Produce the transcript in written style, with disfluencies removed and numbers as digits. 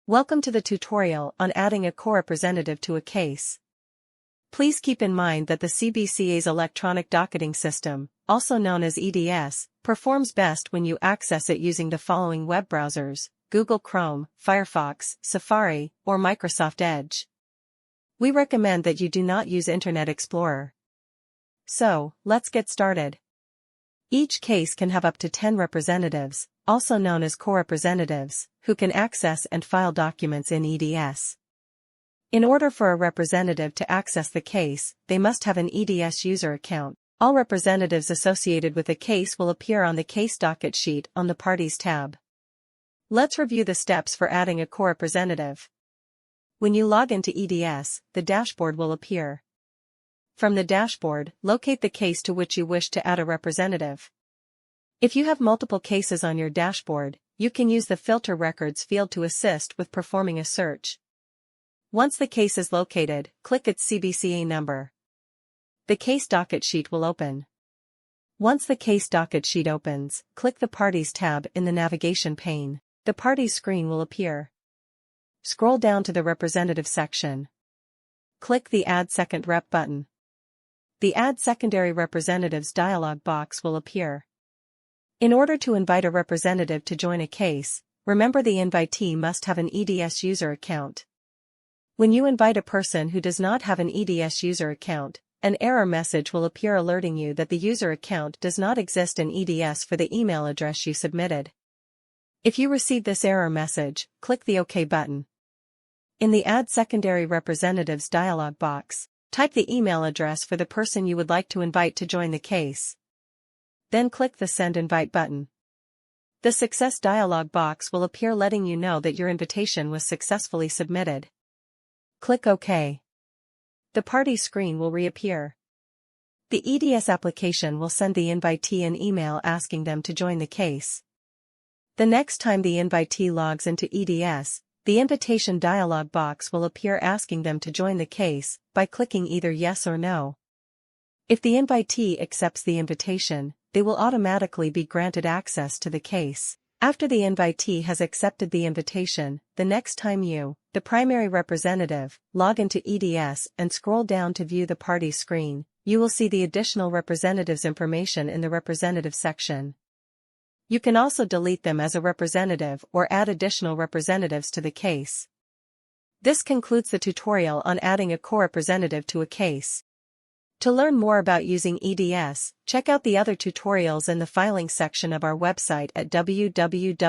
Welcome to the tutorial on adding a co-representative to a case. Please keep in mind that the CBCA's electronic docketing system, also known as EDS, performs best when you access it using the following web browsers: Google Chrome, Firefox, Safari, or Microsoft Edge. We recommend that you do not use Internet Explorer. So, let's get started. Each case can have up to 10 representatives, also known as co-representatives, who can access and file documents in EDS. In order for a representative to access the case, they must have an EDS user account. All representatives associated with a case will appear on the case docket sheet on the Parties tab. Let's review the steps for adding a co-representative. When you log into EDS, the dashboard will appear. From the dashboard, locate the case to which you wish to add a representative. If you have multiple cases on your dashboard, you can use the Filter Records field to assist with performing a search. Once the case is located, click its CBCA number. The case docket sheet will open. Once the case docket sheet opens, click the Parties tab in the navigation pane. The Parties screen will appear. Scroll down to the Representative section. Click the Add Second Rep button. The Add Secondary Representatives dialog box will appear. In order to invite a representative to join a case, remember the invitee must have an EDS user account. When you invite a person who does not have an EDS user account, an error message will appear alerting you that the user account does not exist in EDS for the email address you submitted. If you receive this error message, click the OK button. In the Add Secondary Representatives dialog box, type the email address for the person you would like to invite to join the case. Then click the Send Invite button. The Success dialog box will appear letting you know that your invitation was successfully submitted. Click OK. The Party screen will reappear. The EDS application will send the invitee an email asking them to join the case. The next time the invitee logs into EDS, the invitation dialog box will appear asking them to join the case by clicking either Yes or No. If the invitee accepts the invitation, they will automatically be granted access to the case. After the invitee has accepted the invitation, the next time you, the primary representative, log into EDS and scroll down to view the Party screen, you will see the additional representatives information in the Representative section. You can also delete them as a representative or add additional representatives to the case. This concludes the tutorial on adding a co-representative to a case. To learn more about using EDS, check out the other tutorials in the filing section of our website at www.cbca.gov.